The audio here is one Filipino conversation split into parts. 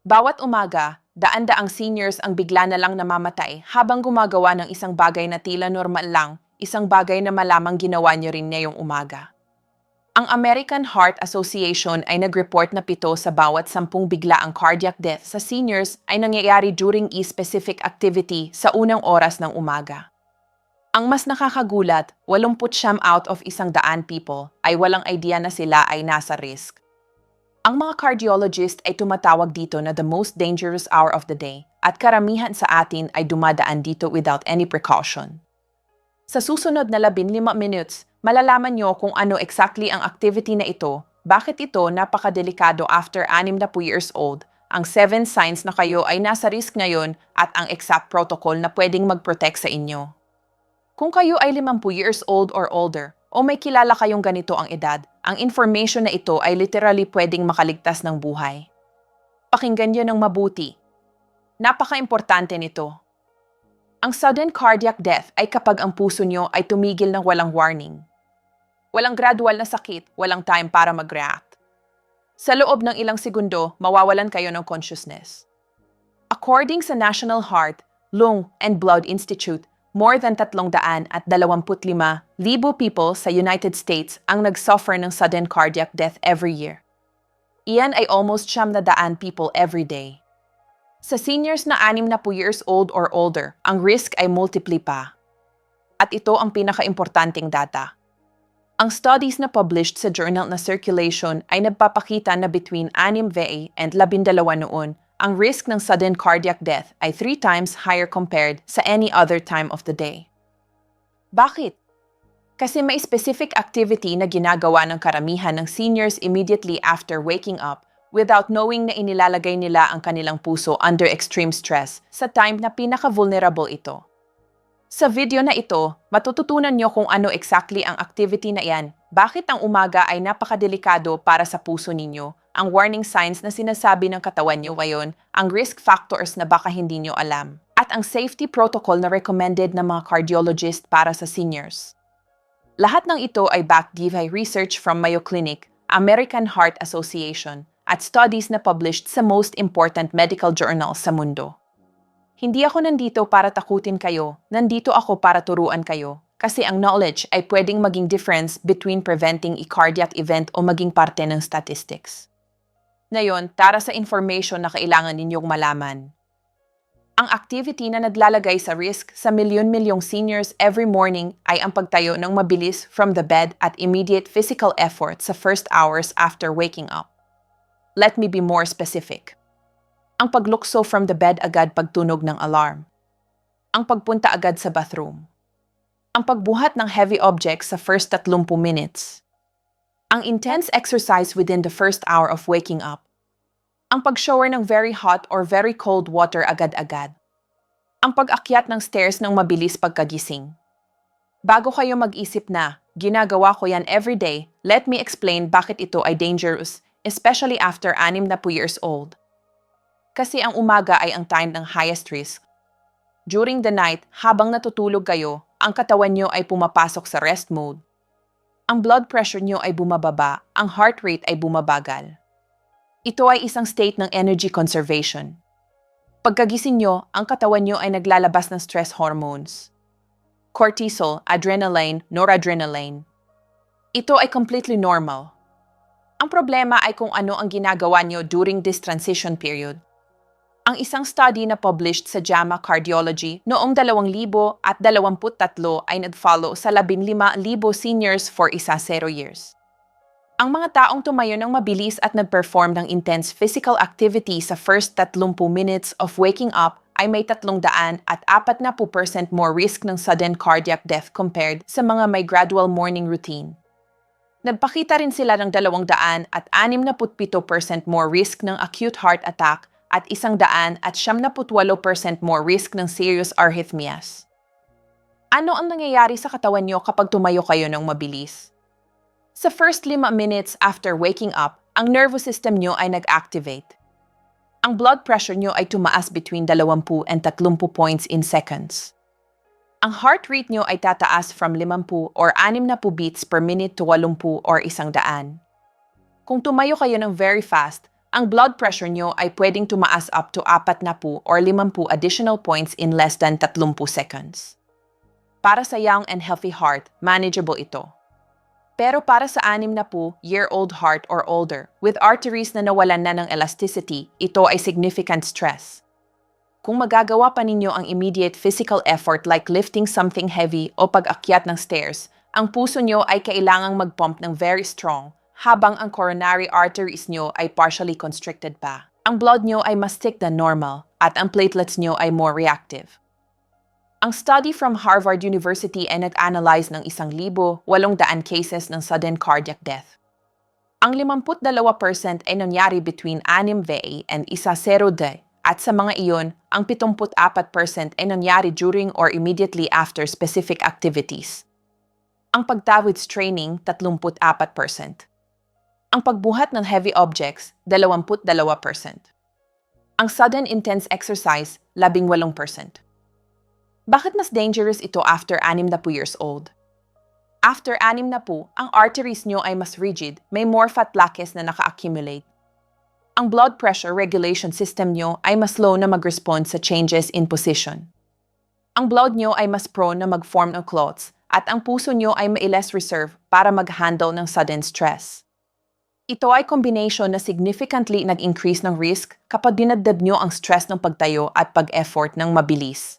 Bawat umaga, daan-daang seniors ang bigla na lang namamatay habang gumagawa ng isang bagay na tila normal lang, isang bagay na malamang ginawa niyo rin ngayong umaga. Ang American Heart Association ay nag-report na 7 sa bawat 10 biglaang cardiac death sa seniors ay nangyayari during a specific activity sa unang oras ng umaga. Ang mas nakakagulat, 89 out of 100 people ay walang idea na sila ay nasa risk. Ang mga cardiologist ay tumatawag dito na the most dangerous hour of the day at karamihan sa atin ay dumadaan dito without any precaution. Sa susunod na 15 minutes, malalaman nyo kung ano exactly ang activity na ito, bakit ito napakadelikado after 60 years old, ang 7 signs na kayo ay nasa risk ngayon at ang exact protocol na pwedeng mag-protect sa inyo. Kung kayo ay 50 years old or older, o may kilala kayong ganito ang edad, ang information na ito ay literally pwedeng makaligtas ng buhay. Pakinggan niyo ng mabuti. Napaka-importante nito. Ang sudden cardiac death ay kapag ang puso niyo ay tumigil ng walang warning. Walang gradual na sakit, walang time para mag-react. Sa loob ng ilang segundo, mawawalan kayo ng consciousness. According sa National Heart, Lung and Blood Institute, more than 325,000 people sa United States ang nagsuffer ng sudden cardiac death every year. Iyan ay almost 100 people every day. Sa seniors na 60 years old or older, ang risk ay multiply pa. At ito ang pinaka-importanting data. Ang studies na published sa journal na Circulation ay nagpapakita na between 6 VA and 12 noon, ang risk ng sudden cardiac death ay 3 times higher compared sa any other time of the day. Bakit? Kasi may specific activity na ginagawa ng karamihan ng seniors immediately after waking up without knowing na inilalagay nila ang kanilang puso under extreme stress sa time na pinaka-vulnerable ito. Sa video na ito, matututunan nyo kung ano exactly ang activity na iyan, bakit ang umaga ay napakadelikado para sa puso ninyo, ang warning signs na sinasabi ng katawan nyo ngayon, ang risk factors na baka hindi nyo alam, at ang safety protocol na recommended ng mga cardiologist para sa seniors. Lahat ng ito ay backed by research from Mayo Clinic, American Heart Association, at studies na published sa most important medical journals sa mundo. Hindi ako nandito para takutin kayo, nandito ako para turuan kayo, kasi ang knowledge ay pwedeng maging difference between preventing a cardiac event o maging parte ng statistics. Ngayon, tara sa information na kailangan ninyong malaman. Ang activity na naglalagay sa risk sa milyon-milyong seniors every morning ay ang pagtayo ng mabilis from the bed at immediate physical effort sa first hours after waking up. Let me be more specific. Ang paglukso from the bed agad pagtunog ng alarm. Ang pagpunta agad sa bathroom. Ang pagbuhat ng heavy objects sa first 30 minutes. Ang intense exercise within the first hour of waking up. Ang pag-shower ng very hot or very cold water agad-agad. Ang pag-akyat ng stairs ng mabilis pagkagising. Bago kayo mag-isip na, ginagawa ko yan everyday, let me explain bakit ito ay dangerous, especially after 60 years old. Kasi ang umaga ay ang time ng highest risk. During the night, habang natutulog kayo, ang katawan nyo ay pumapasok sa rest mode. Ang blood pressure nyo ay bumababa, ang heart rate ay bumabagal. Ito ay isang state ng energy conservation. Pagkagising nyo, ang katawan nyo ay naglalabas ng stress hormones. Cortisol, adrenaline, noradrenaline. Ito ay completely normal. Ang problema ay kung ano ang ginagawa nyo during this transition period. Ang isang study na published sa JAMA Cardiology noong 2023 ay nag-follow sa 15,000 seniors for 10 years. Ang mga taong tumayo ng mabilis at nag-perform ng intense physical activity sa first 30 minutes of waking up ay may 340% more risk ng sudden cardiac death compared sa mga may gradual morning routine. Nagpakita rin sila ng 267% more risk ng acute heart attack at 178% more risk ng serious arrhythmias. Ano ang nangyayari sa katawan nyo kapag tumayo kayo ng mabilis? Sa first 5 minutes after waking up, ang nervous system nyo ay nag-activate. Ang blood pressure nyo ay tumaas between 20 and 30 points in seconds. Ang heart rate nyo ay tataas from 50 or 60 beats per minute to 80 or 100. Kung tumayo kayo ng very fast, ang blood pressure nyo ay pwedeng tumaas up to 40 or 50 additional points in less than 30 seconds. Para sa young and healthy heart, manageable ito. Pero para sa 60-year-old heart or older, with arteries na nawalan na ng elasticity, ito ay significant stress. Kung magagawa pa ninyo ang immediate physical effort like lifting something heavy o pag-akyat ng stairs, ang puso nyo ay kailangang mag-pump ng very strong, habang ang coronary arteries nyo ay partially constricted pa. Ang blood nyo ay mas thick than normal, at ang platelets nyo ay more reactive. Ang study from Harvard University ay nag-analyze ng 1,800 cases ng sudden cardiac death. Ang 52% ay nangyari between 6 VA and 10 day, at sa mga iyon, ang 74% ay nangyari during or immediately after specific activities. Ang pagtawid training, 34%. Ang pagbuhat ng heavy objects, 22%. Ang sudden intense exercise, 18%. Bakit mas dangerous ito after 60 years old? After 60, ang arteries nyo ay mas rigid, may more fat plaques na naka-accumulate. Ang blood pressure regulation system nyo ay mas slow na mag-respond sa changes in position. Ang blood nyo ay mas prone na mag-form ng clots, at ang puso nyo ay may less reserve para mag-handle ng sudden stress. Ito ay combination na significantly nag-increase ng risk kapag dinagdag nyo ang stress ng pagtayo at pag-effort ng mabilis.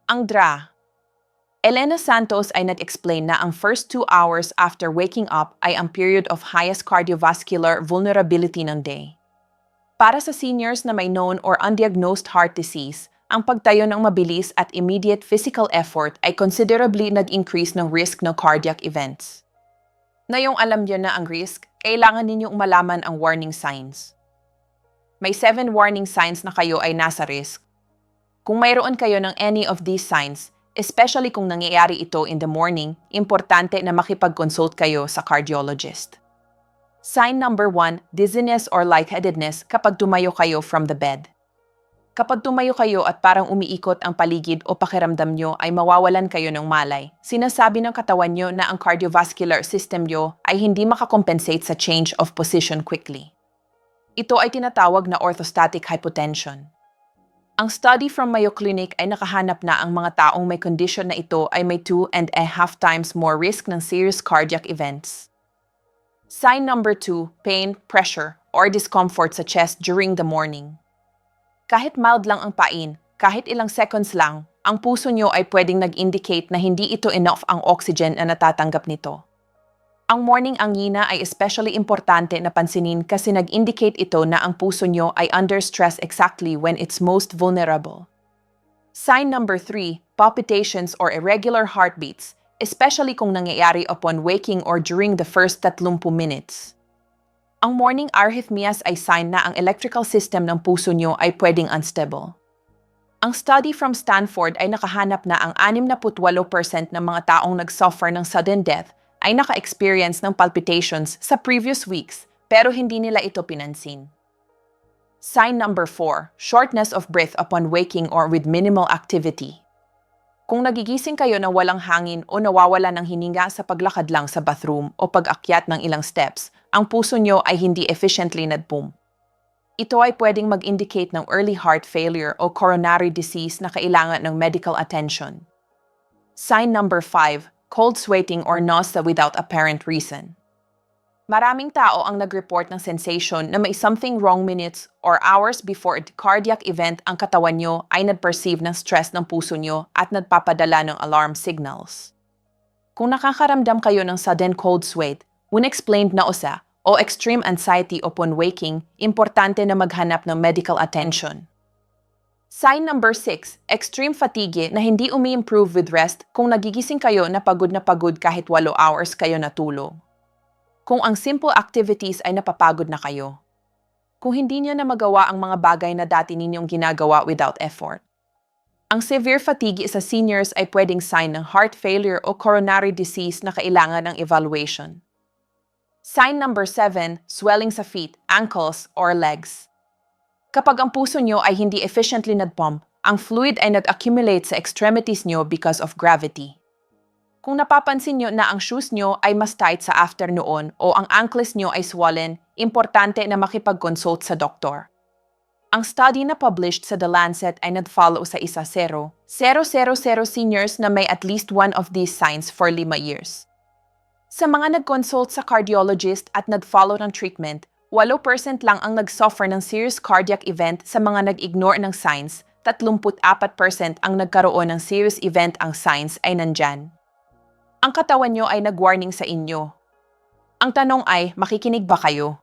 Ang DRA. Elena Santos ay nag-explain na ang first 2 hours after waking up ay ang period of highest cardiovascular vulnerability ng day. Para sa seniors na may known or undiagnosed heart disease, ang pagtayo ng mabilis at immediate physical effort ay considerably nag-increase ng risk ng cardiac events. Ngayong alam niyo na ang risk, kailangan ninyong malaman ang warning signs. May 7 warning signs na kayo ay nasa risk. Kung mayroon kayo ng any of these signs, especially kung nangyayari ito in the morning, importante na makipag-consult kayo sa cardiologist. Sign number 1, dizziness or lightheadedness kapag tumayo kayo from the bed. Kapag tumayo kayo at parang umiikot ang paligid o pakiramdam nyo ay mawawalan kayo ng malay, sinasabi ng katawan nyo na ang cardiovascular system nyo ay hindi makakompensate sa change of position quickly. Ito ay tinatawag na orthostatic hypotension. Ang study from Mayo Clinic ay nakahanap na ang mga taong may condition na ito ay may 2.5 times more risk ng serious cardiac events. Sign number 2, pain, pressure, or discomfort sa chest during the morning. Kahit mild lang ang pain, kahit ilang seconds lang, ang puso nyo ay pwedeng nag-indicate na hindi ito enough ang oxygen na natatanggap nito. Ang morning angina ay especially importante na pansinin kasi nag-indicate ito na ang puso nyo ay under stress exactly when it's most vulnerable. Sign number 3, palpitations or irregular heartbeats, especially kung nangyayari upon waking or during the first 30 minutes. Ang morning arrhythmias ay sign na ang electrical system ng puso nyo ay pwedeng unstable. Ang study from Stanford ay nakahanap na ang 68% ng mga taong nag-suffer ng sudden death ay naka-experience ng palpitations sa previous weeks pero hindi nila ito pinansin. Sign number 4, shortness of breath upon waking or with minimal activity. Kung nagigising kayo na walang hangin o nawawala ng hininga sa paglakad lang sa bathroom o pag-akyat ng ilang steps, ang puso nyo ay hindi efficiently nag-pump. Ito ay pwedeng mag-indicate ng early heart failure o coronary disease na kailangan ng medical attention. Sign number 5, cold sweating or nausea without apparent reason. Maraming tao ang nag-report ng sensation na may something wrong minutes or hours before a cardiac event ang katawan nyo ay nag-perceive ng stress ng puso nyo at nagpapadala ng alarm signals. Kung nakakaramdam kayo ng sudden cold sweat, unexplained nausea o extreme anxiety upon waking, importante na maghanap ng medical attention. Sign number 6, extreme fatigue na hindi umi-improve with rest kung nagigising kayo na pagod kahit 8 hours kayo natulog. Kung ang simple activities ay napapagod na kayo. Kung hindi niyo na magawa ang mga bagay na dati ninyong ginagawa without effort. Ang severe fatigue sa seniors ay pwedeng sign ng heart failure o coronary disease na kailangan ng evaluation. Sign number 7, swelling sa feet, ankles, or legs. Kapag ang puso nyo ay hindi efficiently nag-pump, ang fluid ay nag-accumulate sa extremities nyo because of gravity. Kung napapansin nyo na ang shoes nyo ay mas tight sa afternoon o ang ankles nyo ay swollen, importante na makipag-consult sa doktor. Ang study na published sa The Lancet ay nag-follow sa 1,000 seniors na may at least one of these signs for 5 years. Sa mga nag-consult sa cardiologist at nag-follow ng treatment, 8% lang ang nag-suffer ng serious cardiac event sa mga nag-ignore ng signs, 34% ang nagkaroon ng serious event ang signs ay nandyan. Ang katawan nyo ay nag-warning sa inyo. Ang tanong ay, makikinig ba kayo?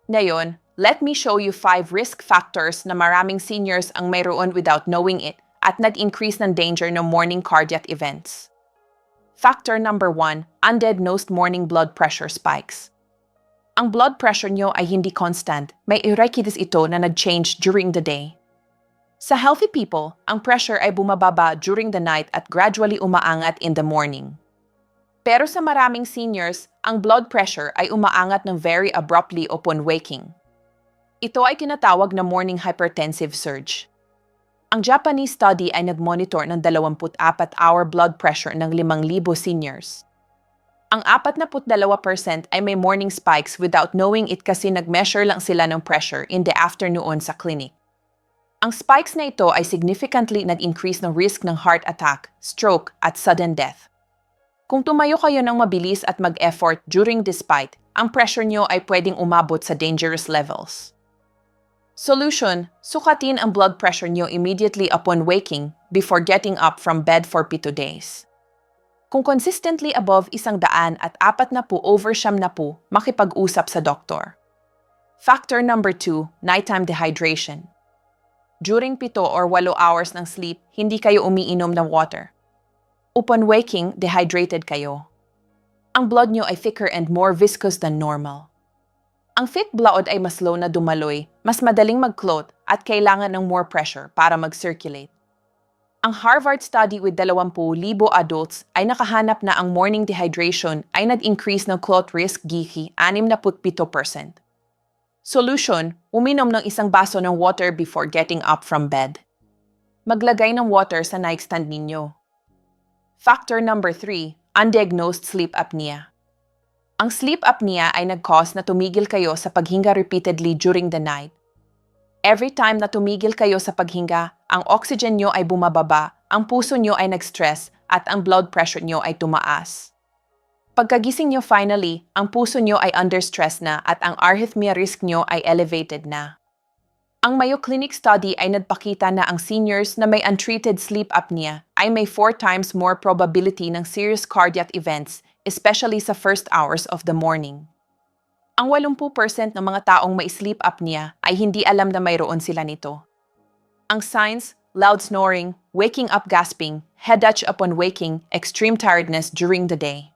Ngayon, let me show you 5 risk factors na maraming seniors ang mayroon without knowing it at nag-increase ng danger ng morning cardiac events. Factor number 1, undiagnosed morning blood pressure spikes. Ang blood pressure nyo ay hindi constant, may irregularities ito na nag-change during the day. Sa healthy people, ang pressure ay bumababa during the night at gradually umaangat in the morning. Pero sa maraming seniors, ang blood pressure ay umaangat ng very abruptly upon waking. Ito ay tinatawag na morning hypertensive surge. Ang Japanese study ay nag-monitor ng 24-hour blood pressure ng 5,000 seniors. Ang 42% ay may morning spikes without knowing it kasi nag-measure lang sila ng pressure in the afternoon sa clinic. Ang spikes na ito ay significantly nag-increase ng risk ng heart attack, stroke, at sudden death. Kung tumayo kayo ng mabilis at mag-effort during this spike, ang pressure nyo ay pwedeng umabot sa dangerous levels. Solution, sukatin ang blood pressure nyo immediately upon waking before getting up from bed for 7 days. Kung consistently above 100 at 40/90, makipag-usap sa doktor. Factor number 2, nighttime dehydration. During 7 or 8 hours ng sleep, hindi kayo umiinom ng water. Upon waking, dehydrated kayo. Ang blood nyo ay thicker and more viscous than normal. Ang thick blood ay mas slow na dumaloy, mas madaling mag-clot at kailangan ng more pressure para mag-circulate. Ang Harvard study with 20,000 adults ay nakahanap na ang morning dehydration ay nag-increase ng clot risk gihi 67%. Solution, uminom ng 1 baso ng water before getting up from bed. Maglagay ng water sa nightstand ninyo. Factor number 3, undiagnosed sleep apnea. Ang sleep apnea ay nag-cause na tumigil kayo sa paghinga repeatedly during the night. Every time na tumigil kayo sa paghinga, ang oxygen nyo ay bumababa, ang puso nyo ay nag-stress, at ang blood pressure nyo ay tumaas. Pagkagising nyo finally, ang puso nyo ay under stress na at ang arrhythmia risk nyo ay elevated na. Ang Mayo Clinic study ay nagpakita na ang seniors na may untreated sleep apnea ay may 4 times more probability ng serious cardiac events, especially sa first hours of the morning. Ang 80% ng mga taong may sleep apnea ay hindi alam na mayroon sila nito. Ang signs, loud snoring, waking up gasping, headache upon waking, extreme tiredness during the day.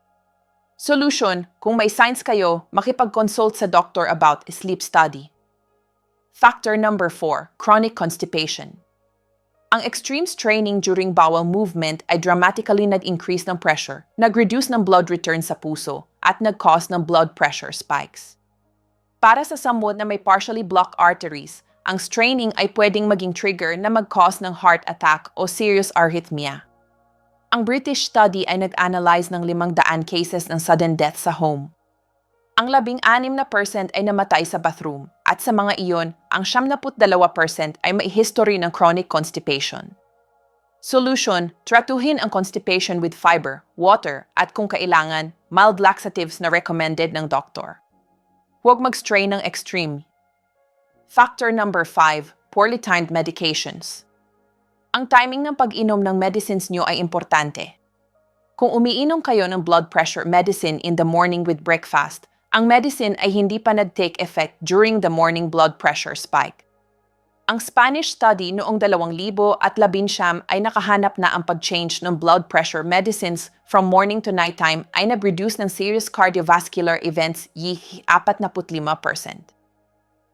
Solution, kung may signs kayo, makipag-consult sa doctor about a sleep study. Factor number 4, chronic constipation. Ang extreme straining during bowel movement ay dramatically nag-increase ng pressure, nag-reduce ng blood return sa puso, at nag-cause ng blood pressure spikes. Para sa someone na may partially blocked arteries, ang straining ay pwedeng maging trigger na mag-cause ng heart attack o serious arrhythmia. Ang British study ay nag-analyze ng 500 cases ng sudden death sa home. Ang 16% ay namatay sa bathroom at sa mga iyon, ang 72% ay may history ng chronic constipation. Solution, tratuhin ang constipation with fiber, water, at kung kailangan, mild laxatives na recommended ng doktor. Huwag mag-stray ng extreme. Factor number 5, poorly timed medications. Ang timing ng pag-inom ng medicines nyo ay importante. Kung umiinom kayo ng blood pressure medicine in the morning with breakfast, ang medicine ay hindi pa nag-take effect during the morning blood pressure spike. Ang Spanish study noong 2019 ay nakahanap na ang pag-change ng blood pressure medicines from morning to nighttime ay nag-reduce ng serious cardiovascular events yihi 45%.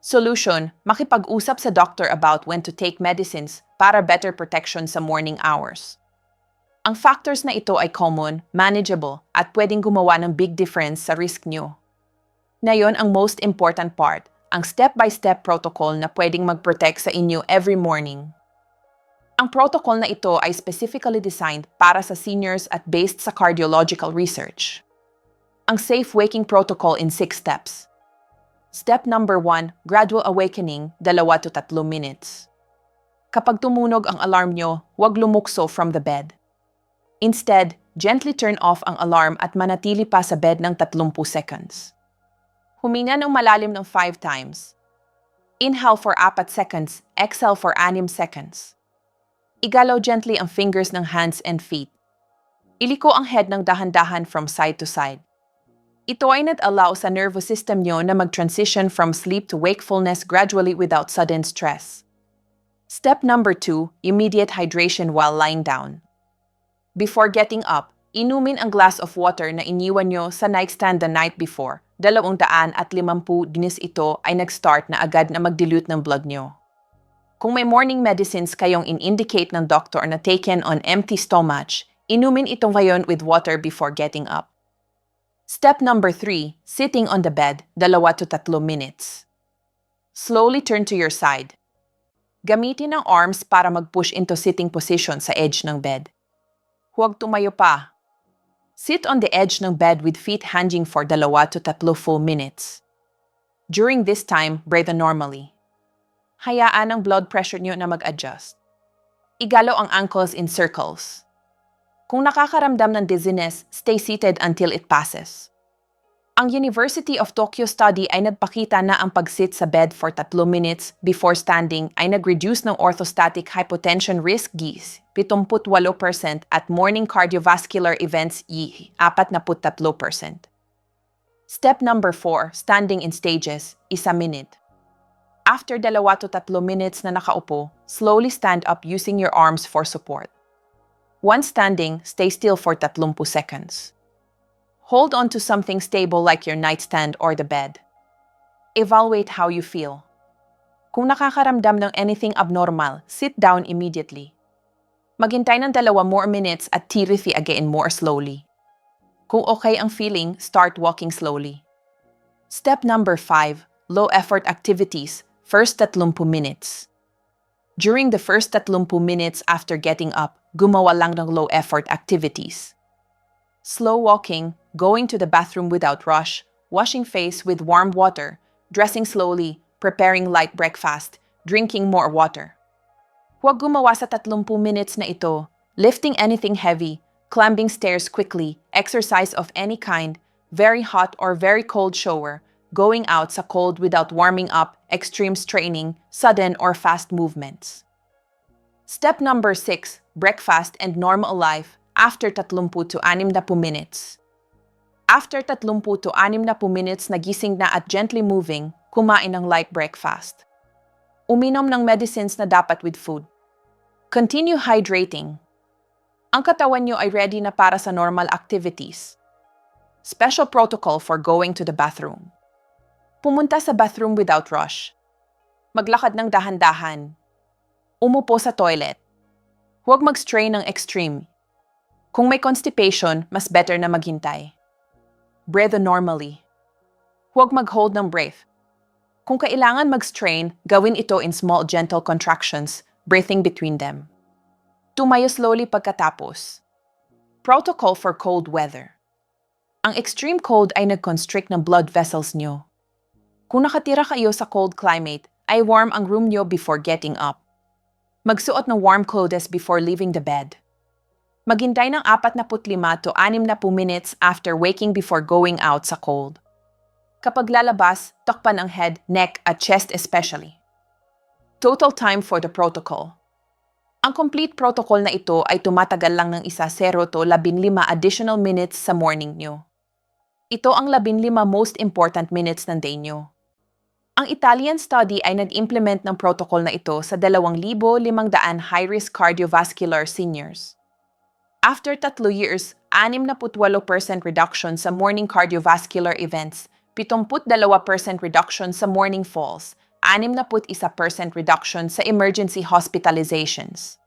Solution, makipag-usap sa doctor about when to take medicines para better protection sa morning hours. Ang factors na ito ay common, manageable, at pwedeng gumawa ng big difference sa risk nyo. Ngayon ang most important part, ang step-by-step protocol na pwedeng mag-protect sa inyo every morning. Ang protocol na ito ay specifically designed para sa seniors at based sa cardiological research. Ang Safe Waking Protocol in 6 steps. Step number 1, gradual awakening, 2 to 3 minutes. Kapag tumunog ang alarm nyo, huwag lumukso from the bed. Instead, gently turn off ang alarm at manatili pa sa bed ng 30 seconds. Huminga ng malalim ng 5 times. Inhale for 4 seconds, exhale for 6 seconds. Igalaw gently ang fingers ng hands and feet. Iliko ang head ng dahan-dahan from side to side. Ito ay nag-allow sa nervous system nyo na mag-transition from sleep to wakefulness gradually without sudden stress. Step number 2, immediate hydration while lying down. Before getting up, inumin ang glass of water na iniwan nyo sa nightstand the night before. 250 dinis ito ay nag-start na agad na mag-dilute ng blood nyo. Kung may morning medicines kayong in-indicate ng doctor na taken on empty stomach, inumin itong ngayon with water before getting up. Step number 3, sitting on the bed, 2 to 3 minutes. Slowly turn to your side. Gamitin ang arms para mag-push into sitting position sa edge ng bed. Huwag tumayo pa. Sit on the edge ng bed with feet hanging for 2 to 3 full minutes. During this time, breathe normally. Hayaan ang blood pressure nyo na mag-adjust. Igalaw ang ankles in circles. Kung nakakaramdam ng dizziness, stay seated until it passes. Ang University of Tokyo study ay nagpakita na ang pag-sit sa bed for 3 minutes before standing ay nag-reduce ng orthostatic hypotension risk GIS 78% at morning cardiovascular events 43%. Step number 4, standing in stages, 1 minute. After 2 to 3 minutes na nakaupo, slowly stand up using your arms for support. Once standing, stay still for 30 seconds. Hold on to something stable like your nightstand or the bed. Evaluate how you feel. Kung nakakaramdam ng anything abnormal, sit down immediately. Maghintay ng 2 more minutes at tirithi again more slowly. Kung okay ang feeling, start walking slowly. Step number 5, low-effort activities, first 30 minutes. During the first 30 minutes after getting up, gumawa lang ng low-effort activities. Slow walking, going to the bathroom without rush, washing face with warm water, dressing slowly, preparing light breakfast, drinking more water. Huwag gumawa sa 30 minutes na ito, lifting anything heavy, climbing stairs quickly, exercise of any kind, very hot or very cold shower, going out sa cold without warming up, extreme straining, sudden or fast movements. Step number 6, breakfast and normal life after 30 to 60 minutes. After 30 to 60 minutes nagising na at gently moving, kumain ng light breakfast. Uminom ng medicines na dapat with food. Continue hydrating. Ang katawan nyo ay ready na para sa normal activities. Special protocol for going to the bathroom. Pumunta sa bathroom without rush. Maglakad ng dahan-dahan. Umupo sa toilet. Huwag mag-strain ng extreme. Kung may constipation, mas better na maghintay. Breathe normally. Huwag mag-hold ng breath. Kung kailangan mag-strain, gawin ito in small gentle contractions, breathing between them. Tumayo slowly pagkatapos. Protocol for cold weather. Ang extreme cold ay nag-constrict ng blood vessels nyo. Kung nakatira kayo sa cold climate, ay warm ang room nyo before getting up. Magsuot ng warm clothes before leaving the bed. Maghintay ng 45 to 60 minutes after waking before going out sa cold. Kapag lalabas, takpan ang head, neck at chest especially. Total time for the protocol. Ang complete protocol na ito ay tumatagal lang ng 0 to 15 additional minutes sa morning nyo. Ito ang 15 most important minutes ng day nyo. Ang Italian study ay nag-implement ng protocol na ito sa 2,500 high-risk cardiovascular seniors. After 3 years, 68% reduction sa morning cardiovascular events, 72% reduction sa morning falls, 61% reduction sa emergency hospitalizations.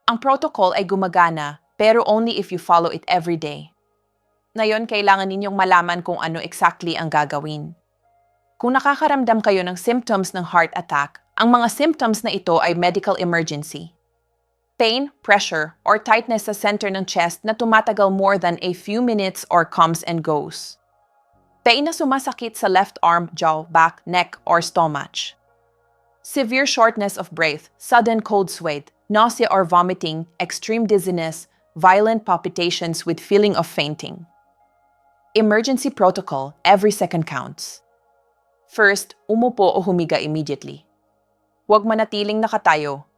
Ang protocol ay gumagana, pero only if you follow it every day. Ngayon, kailangan ninyong malaman kung ano exactly ang gagawin. Kung nakakaramdam kayo ng symptoms ng heart attack, ang mga symptoms na ito ay medical emergency. Pain, pressure, or tightness sa center ng chest na tumatagal more than a few minutes or comes and goes. Pain na sumasakit sa left arm, jaw, back, neck, or stomach. Severe shortness of breath, sudden cold sweat, nausea or vomiting, extreme dizziness, violent palpitations with feeling of fainting. Emergency protocol, every second counts. First, umupo o humiga immediately. Huwag manatiling nakatayo.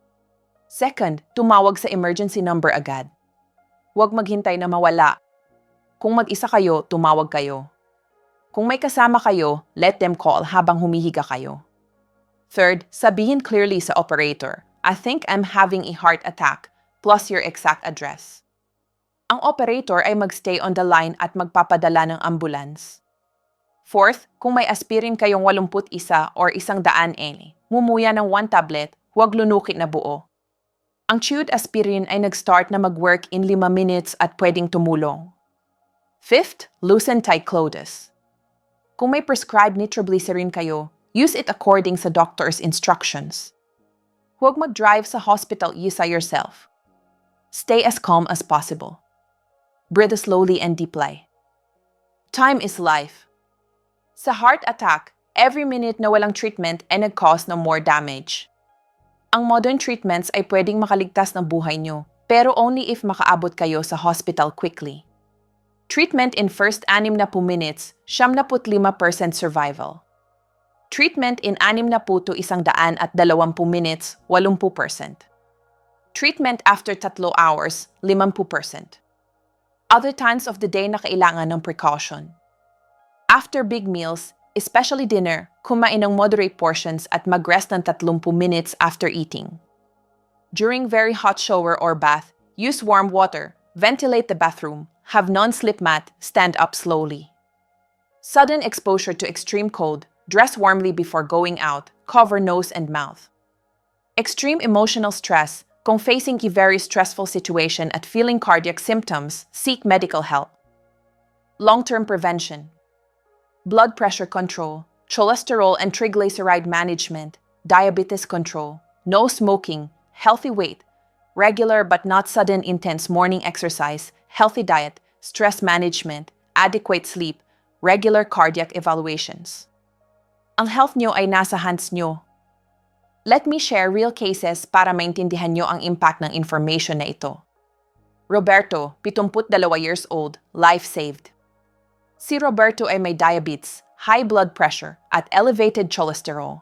Second, tumawag sa emergency number agad. Huwag maghintay na mawala. Kung mag-isa kayo, tumawag kayo. Kung may kasama kayo, let them call habang humihiga kayo. Third, sabihin clearly sa operator, I think I'm having a heart attack, plus your exact address. Ang operator ay magstay on the line at magpapadala ng ambulance. Fourth, kung may aspirin kayong 81 or 100 mumuya ng 1 tablet, huwag lunukit na buo. Ang chewed aspirin ay nag-start na mag-work in 5 minutes at pwedeng tumulong. Fifth, loosen tight clothes. Kung may prescribed nitroglycerin kayo, use it according sa doctor's instructions. Huwag mag-drive sa hospital isa yourself. Stay as calm as possible. Breathe slowly and deeply. Time is life. Sa heart attack, every minute na walang treatment ay nag-cause ng more damage. Ang modern treatments ay pwedeng makaligtas ng buhay nyo, pero only if makaabot kayo sa hospital quickly. Treatment in first 60 minutes, 75% survival. Treatment in 60 to 120 minutes, 80%. Treatment after 3 hours, 50%. Other times of the day na kailangan ng precaution. After big meals, especially dinner, kumain ng moderate portions at mag-rest ng 30 minutes after eating. During very hot shower or bath, use warm water, ventilate the bathroom, have non-slip mat, stand up slowly. Sudden exposure to extreme cold, dress warmly before going out, cover nose and mouth. Extreme emotional stress, kung facing a very stressful situation at feeling cardiac symptoms, seek medical help. Long-term prevention. Blood pressure control, cholesterol and triglyceride management, diabetes control, no smoking, healthy weight, regular but not sudden intense morning exercise, healthy diet, stress management, adequate sleep, regular cardiac evaluations. Ang health nyo ay nasa hands nyo. Let me share real cases para maintindihan nyo ang impact ng information na ito. Roberto, 72 years old, life saved. Si Roberto ay may diabetes, high blood pressure, at elevated cholesterol.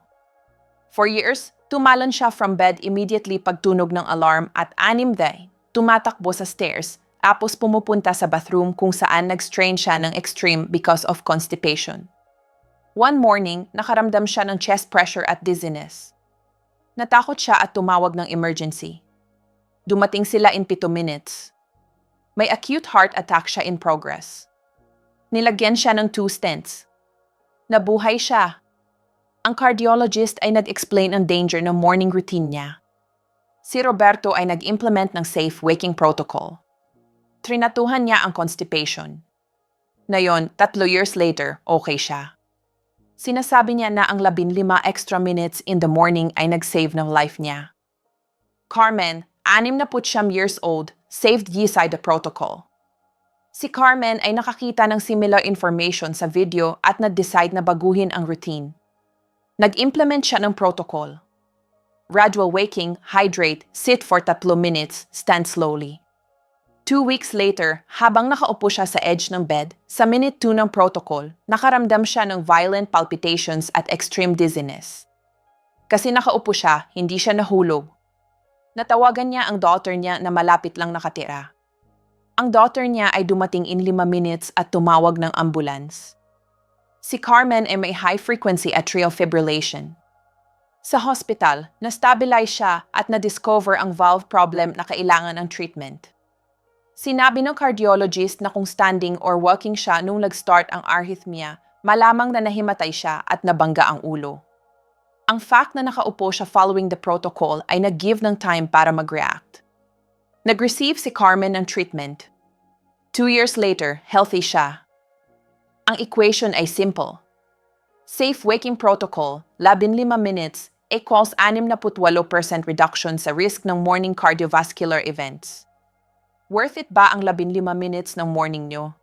For years, tumalon siya from bed immediately pagtunog ng alarm at 6 day, tumatakbo sa stairs, tapos pumupunta sa bathroom kung saan nag-strain siya ng extreme because of constipation. One morning, nakaramdam siya ng chest pressure at dizziness. Natakot siya at tumawag ng emergency. Dumating sila in 7 minutes. May acute heart attack siya in progress. Nilagyan siya ng 2 stents. Nabuhay siya. Ang cardiologist ay nag-explain ang danger ng morning routine niya. Si Roberto ay nag-implement ng safe waking protocol. Trinatuhan niya ang constipation. Ngayon, 3 years later, okay siya. Sinasabi niya na ang 15 extra minutes in the morning ay nag-save ng life niya. Carmen, 69 years old, saved beside the protocol. Si Carmen ay nakakita ng similar information sa video at na-decide na baguhin ang routine. Nag-implement siya ng protocol. Gradual waking, hydrate, sit for 3 minutes, stand slowly. 2 weeks later, habang nakaupo siya sa edge ng bed, sa minute 2 ng protocol, nakaramdam siya ng violent palpitations at extreme dizziness. Kasi nakaupo siya, hindi siya nahulog. Natawagan niya ang daughter niya na malapit lang nakatira. Ang daughter niya ay dumating in 5 minutes at tumawag ng ambulance. Si Carmen ay may high-frequency atrial fibrillation. Sa hospital, na-stabilize siya at na-discover ang valve problem na kailangan ng treatment. Sinabi ng cardiologist na kung standing or walking siya nung nag-start ang arrhythmia, malamang na nahimatay siya at nabangga ang ulo. Ang fact na nakaupo siya following the protocol ay nag-give ng time para mag-react. Nag-receive si Carmen ng treatment. 2 years later, healthy siya. Ang equation ay simple. Safe waking protocol, 15 minutes, equals 68% reduction sa risk ng morning cardiovascular events. Worth it ba ang 15 minutes ng morning nyo?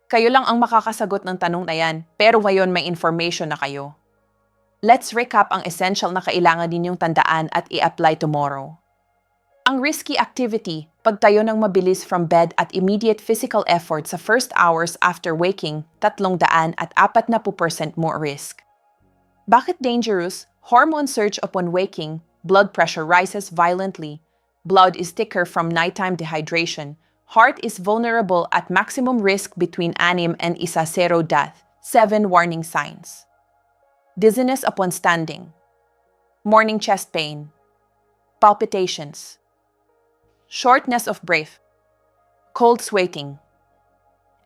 Kayo lang ang makakasagot ng tanong na yan, pero ngayon may information na kayo. Let's recap ang essential na kailangan ninyong tandaan at i-apply tomorrow. Ang risky activity, pagtayo ng mabilis from bed at immediate physical effort sa first hours after waking, 340% more risk. Bakit dangerous? Hormone surge upon waking, blood pressure rises violently, blood is thicker from nighttime dehydration, heart is vulnerable at maximum risk between 6 and 10 death, 7 warning signs. Dizziness upon standing, morning chest pain, palpitations, shortness of breath, cold sweating,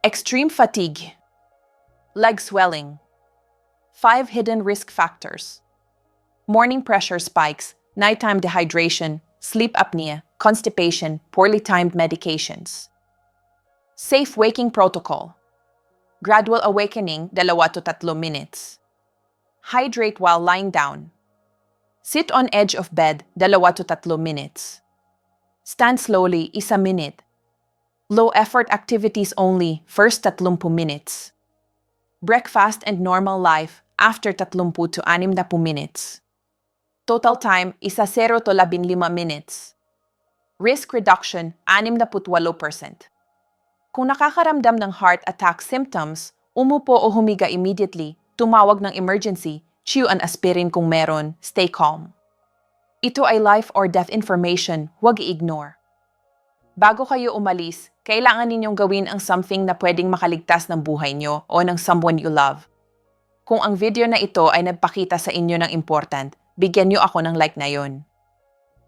extreme fatigue, leg swelling. 5 hidden risk factors. Morning pressure spikes, nighttime dehydration, sleep apnea, constipation, poorly timed medications. Safe waking protocol. Gradual awakening, 2 to 3 minutes. Hydrate while lying down. Sit on edge of bed, 2 to 3 minutes. Stand slowly, 1 minute. Low effort activities only, first 30 minutes. Breakfast and normal life, after 30 to 60 minutes. Total time, 0 to 15 minutes. Risk reduction, 68%. Kung nakakaramdam ng heart attack symptoms, umupo o humiga immediately, tumawag ng emergency, chew an aspirin kung meron, stay calm. Ito ay life or death information, huwag i-ignore. Bago kayo umalis, kailangan ninyong gawin ang something na pwedeng makaligtas ng buhay nyo o ng someone you love. Kung ang video na ito ay nagpakita sa inyo ng important, bigyan nyo ako ng like na yon.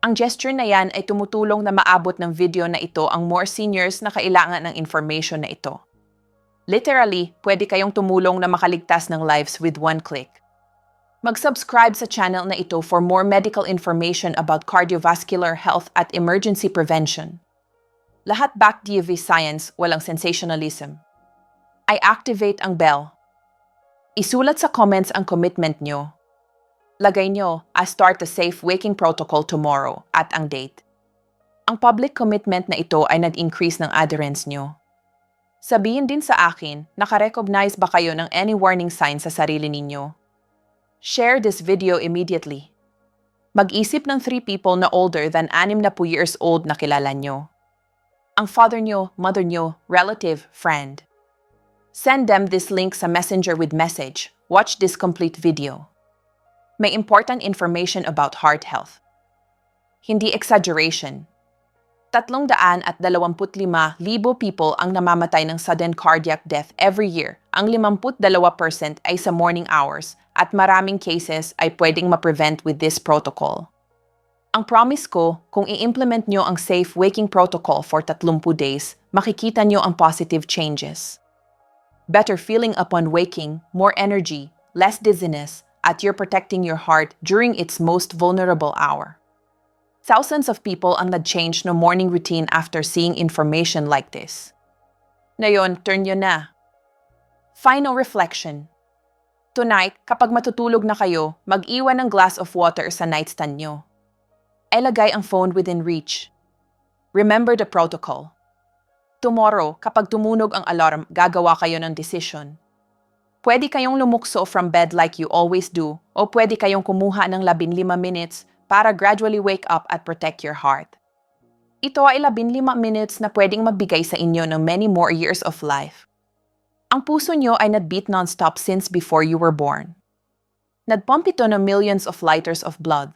Ang gesture na yan ay tumutulong na maabot ng video na ito ang more seniors na kailangan ng information na ito. Literally, pwede kayong tumulong na makaligtas ng lives with one click. Mag-subscribe sa channel na ito for more medical information about cardiovascular health at emergency prevention. Lahat backed with science, walang sensationalism. I activate ang bell. Isulat sa comments ang commitment nyo. Lagay nyo, I start a safe waking protocol tomorrow at ang date. Ang public commitment na ito ay nag-increase ng adherence nyo. Sabihin din sa akin, nakarecognize ba kayo ng any warning signs sa sarili ninyo? Share this video immediately. Mag-isip ng 3 people na older than 60 years old na kilala nyo. Ang father nyo, mother nyo, relative, friend. Send them this link sa messenger with message. Watch this complete video. May important information about heart health. Hindi exaggeration. 325,000 people ang namamatay ng sudden cardiac death every year. Ang 52% ay sa morning hours at maraming cases ay pwedeng ma-prevent with this protocol. Ang promise ko, kung i-implement nyo ang safe waking protocol for 30 days, makikita nyo ang positive changes. Better feeling upon waking, more energy, less dizziness, at you're protecting your heart during its most vulnerable hour. Thousands of people ang nag-change no morning routine after seeing information like this. Ngayon, turn nyo na. Final reflection. Tonight, kapag matutulog na kayo, mag-iwan ng glass of water sa nightstand nyo. Ilagay ang phone within reach. Remember the protocol. Tomorrow, kapag tumunog ang alarm, gagawa kayo ng decision. Pwede kayong lumukso from bed like you always do, o pwede kayong kumuha ng 15 minutes para gradually wake up at protect your heart. Ito ay 15 minutes na pwedeng magbigay sa inyo ng many more years of life. Ang puso nyo ay nagbeat non-stop since before you were born. Nagpump ito ng millions of liters of blood.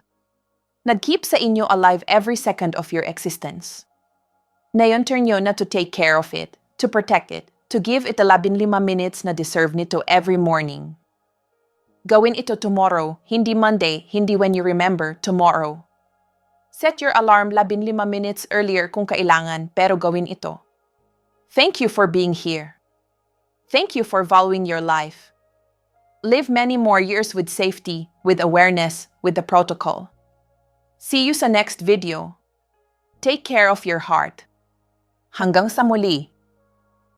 Nag-keep sa inyo alive every second of your existence. Ngayon turn nyo na to take care of it, to protect it, to give it 15 minutes na deserve nito every morning. Gawin ito tomorrow, hindi Monday, hindi when you remember, tomorrow. Set your alarm 15 minutes earlier kung kailangan, pero gawin ito. Thank you for being here. Thank you for valuing your life. Live many more years with safety, with awareness, with the protocol. See you sa next video. Take care of your heart. Hanggang sa muli.